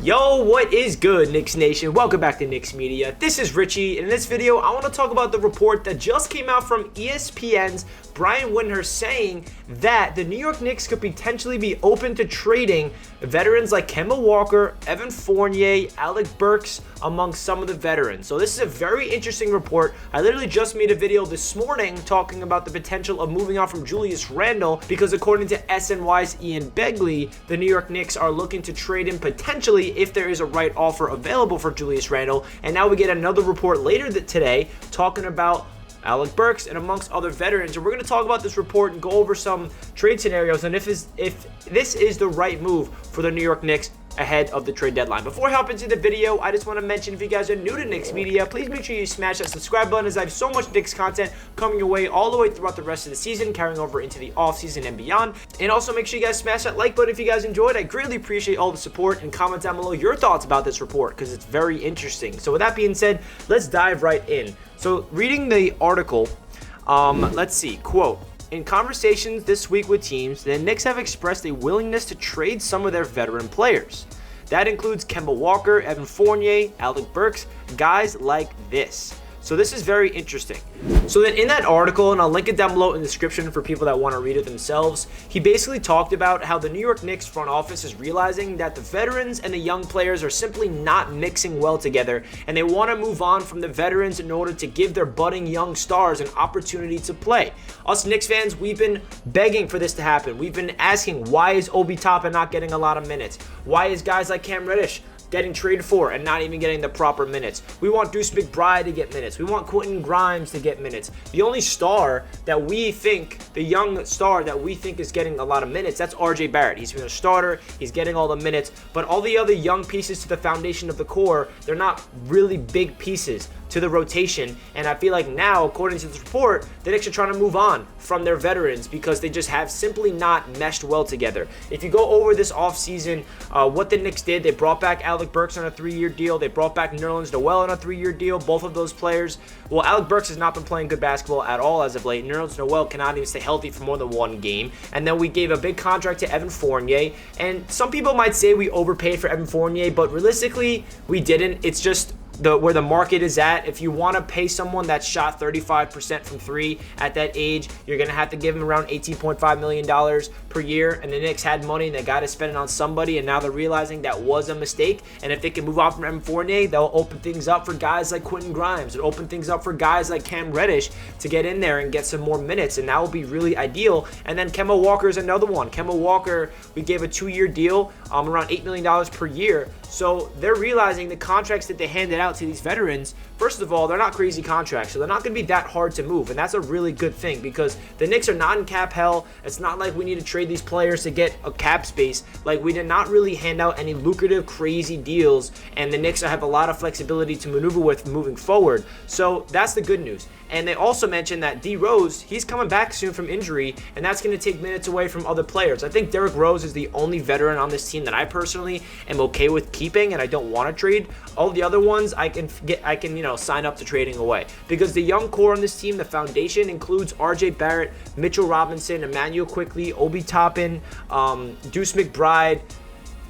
Yo, what is good, Knicks Nation? Welcome back to Knicks Media. This is Richie, and in this video, I want to talk about the report that just came out from ESPN's Brian Windhorst saying that the New York Knicks could potentially be open to trading veterans like Kemba Walker, Fournier, Alec Burks, among some of the veterans. So this is a very interesting report. I literally just made a video this morning talking about the potential of moving on from Julius Randle because according to SNY's Ian Begley, the New York Knicks are looking to trade him potentially if there is a right offer available for Julius Randle. And now we get another report later today talking about Alec Burks and amongst other veterans, and we're going to talk about this report and go over some trade scenarios and if this is the right move for the New York Knicks ahead of the trade deadline. Before I hop into the video, I just want to mention, if you guys are new to Knicks Media, please make sure you smash that subscribe button as I have so much Knicks content coming your way all the way throughout the rest of the season, carrying over into the offseason and beyond. And also make sure you guys smash that like button if you guys enjoyed. I greatly appreciate all the support, and comment down below your thoughts about this report because it's very interesting. So with that being said, let's dive right in. So reading the article, let's see, quote, "In conversations this week with teams, the Knicks have expressed a willingness to trade some of their veteran players. That includes Kemba Walker, Fournier, Alec Burks, guys like this." So this is very interesting. So then in that article, and I'll link it down below in the description for people that want to read it themselves, he basically talked about how the New York Knicks front office is realizing that the veterans and the young players are simply not mixing well together, and they want to move on from the veterans in order to give their budding young stars an opportunity to play. Us Knicks fans, we've been begging for this to happen. We've been asking, why is Obi Toppin not getting a lot of minutes? Why is guys like Cam Reddish getting traded for and not even getting the proper minutes? We want Deuce McBride to get minutes. We want Quentin Grimes to get minutes. The only star that we think, the young star that we think is getting a lot of minutes, that's RJ Barrett. He's been a starter. He's getting all the minutes. But all the other young pieces to the foundation of the core, they're not really big pieces to the rotation. And I feel like now, according to this report, the Knicks are trying to move on from their veterans because they just have simply not meshed well together. If you go over this offseason, what the Knicks did, they brought back Alec Burks on a 3-year deal. They brought back Nerlens Noel on a 3-year deal. Both of those players, well, Alec Burks has not been playing good basketball at all as of late. Nerlens Noel cannot even stay healthy for more than one game. And then we gave a big contract to Fournier. And some people might say we overpaid for Fournier, but realistically, we didn't. It's just where the market is at. If you want to pay someone that shot 35% from 3 at that age, you're going to have to give him around $18.5 million per year. And the Knicks had money and they got to spend it on somebody, and now they're realizing that was a mistake. And if they can move on from Fournier, they'll open things up for guys like Quentin Grimes. It'll open things up for guys like Cam Reddish to get in there and get some more minutes, and that will be really ideal. And then Kemba Walker is another one. Kemba Walker, we gave a 2-year deal, around $8 million per year. So they're realizing the contracts that they handed out to these veterans, first of all, they're not crazy contracts, so they're not going to be that hard to move, and that's a really good thing because the Knicks are not in cap hell. It's not like we need to trade these players to get a cap space. Like, we did not really hand out any lucrative, crazy deals, and the Knicks have a lot of flexibility to maneuver with moving forward. So that's the good news. And they also mentioned that D Rose, he's coming back soon from injury, and that's going to take minutes away from other players. I think Derrick Rose is the only veteran on this team that I personally am okay with keeping, and I don't want to trade. All the other ones I can sign up to trading away because the young core on this team, the foundation, includes RJ Barrett, Mitchell Robinson, Emmanuel Quickley, Obi Toppin, Deuce McBride,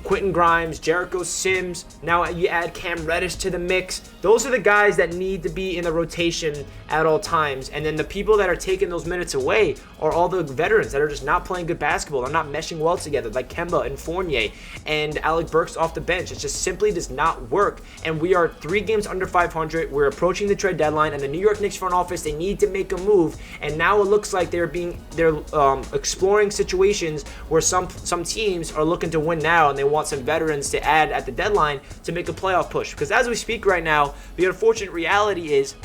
Quentin Grimes, Jericho Sims. Now you add Cam Reddish to the mix. Those are the guys that need to be in the rotation at all times. And then the people that are taking those minutes away are all the veterans that are just not playing good basketball. They're not meshing well together, like Kemba Fournier and Alec Burks off the bench. It just simply does not work. And we are 3 games under 500. We're approaching the trade deadline, and the New York Knicks front office, they need to make a move. And now it looks like they're exploring situations where some teams are looking to win now, and they want some veterans to add at the deadline to make a playoff push. Because as we speak right now, the unfortunate reality is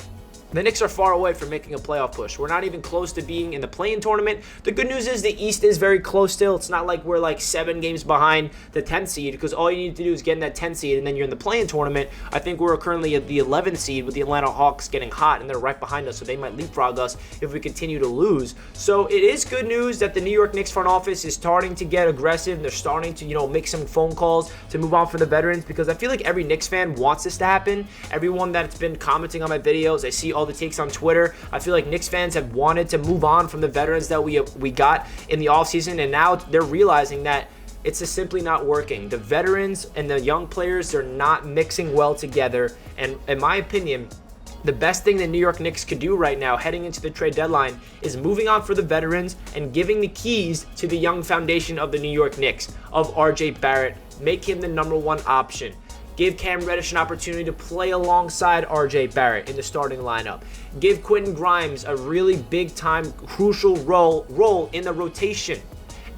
the Knicks are far away from making a playoff push. We're not even close to being in the play-in tournament. The good news is the East is very close still. It's not like we're like 7 games behind the 10th seed because all you need to do is get in that 10th seed and then you're in the play-in tournament. I think we're currently at the 11th seed with the Atlanta Hawks getting hot, and they're right behind us, so they might leapfrog us if we continue to lose. So it is good news that the New York Knicks front office is starting to get aggressive, and they're starting to, make some phone calls to move on for the veterans, because I feel like every Knicks fan wants this to happen. Everyone that's been commenting on my videos, I see all the takes on Twitter. I feel like Knicks fans have wanted to move on from the veterans that we got in the offseason, and now they're realizing that it's just simply not working. The veterans and the young players, they're not mixing well together. And in my opinion, the best thing the New York Knicks could do right now heading into the trade deadline is moving on for the veterans and giving the keys to the young foundation of the New York Knicks, of RJ Barrett. Make him the #1 option. Give Cam Reddish an opportunity to play alongside RJ Barrett in the starting lineup. Give Quentin Grimes a really big-time, crucial role in the rotation.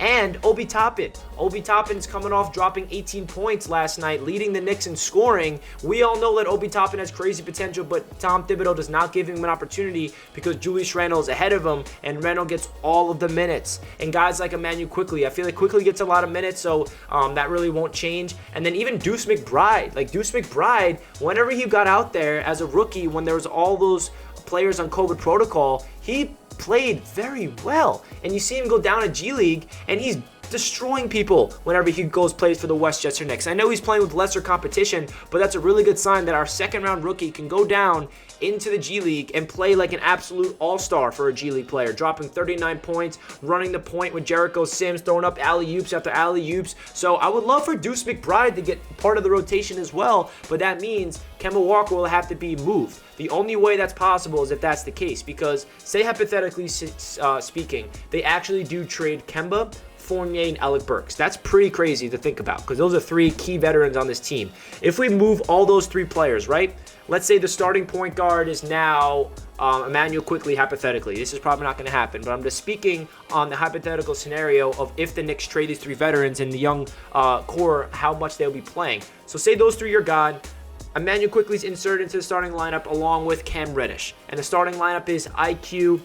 And Obi Toppin. Obi Toppin's coming off dropping 18 points last night, leading the Knicks in scoring. We all know that Obi Toppin has crazy potential, but Tom Thibodeau does not give him an opportunity because Julius Randle is ahead of him, and Randle gets all of the minutes. And guys like Emmanuel Quickley, I feel like Quickley gets a lot of minutes, so that really won't change. And then even Deuce McBride. Like Deuce McBride, whenever he got out there as a rookie, when there was all those players on COVID protocol, he played very well. And you see him go down to G League, and he's destroying people whenever he plays for the Westchester Knicks. I know he's playing with lesser competition, but that's a really good sign that our second-round rookie can go down into the G League and play like an absolute all-star for a G League player, dropping 39 points, running the point with Jericho Sims, throwing up alley-oops after alley-oops. So I would love for Deuce McBride to get part of the rotation as well, but that means Kemba Walker will have to be moved. The only way that's possible is if that's the case, because say hypothetically speaking, they actually do trade Kemba, Fournier, and Alec Burks. That's pretty crazy to think about because those are 3 key veterans on this team. If we move all those 3 players, right? Let's say the starting point guard is now Emmanuel Quickley, hypothetically. This is probably not going to happen, but I'm just speaking on the hypothetical scenario of if the Knicks trade these 3 veterans and the young core, how much they'll be playing. So say those 3 are gone. Emmanuel Quickley's inserted into the starting lineup along with Cam Reddish. And the starting lineup is IQ,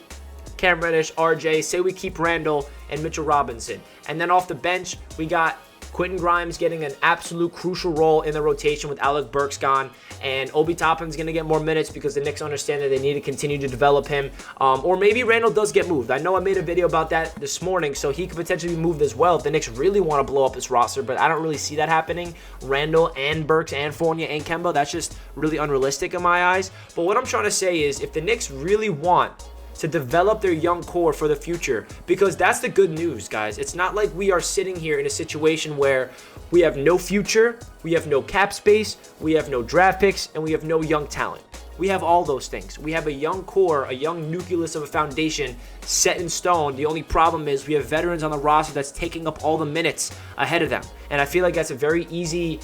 Cam Reddish, RJ. Say we keep Randle and Mitchell Robinson. And then off the bench, we got Quentin Grimes getting an absolute crucial role in the rotation with Alec Burks gone. And Obi Toppin's going to get more minutes because the Knicks understand that they need to continue to develop him. Or maybe Randle does get moved. I know I made a video about that this morning, so he could potentially be moved as well if the Knicks really want to blow up this roster, but I don't really see that happening. Randle and Burks and Fournier and Kemba, that's just really unrealistic in my eyes. But what I'm trying to say is if the Knicks really want to develop their young core for the future, because that's the good news, guys. It's not like we are sitting here in a situation where we have no future, we have no cap space, we have no draft picks, and we have no young talent. We have all those things. We have a young core, a young nucleus of a foundation set in stone. The only problem is we have veterans on the roster that's taking up all the minutes ahead of them. And I feel like that's a very easy,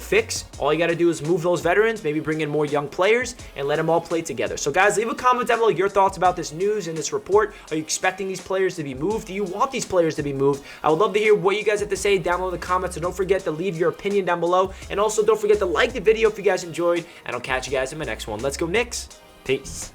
fix. All you got to do is move those veterans, maybe bring in more young players, and let them all play together. So guys, leave a comment down below your thoughts about this news and this report. Are you expecting these players to be moved? Do you want these players to be moved? I would love to hear what you guys have to say down below in the comments. So don't forget to leave your opinion down below. And also don't forget to like the video if you guys enjoyed. And I'll catch you guys in my next one. Let's go Knicks. Peace.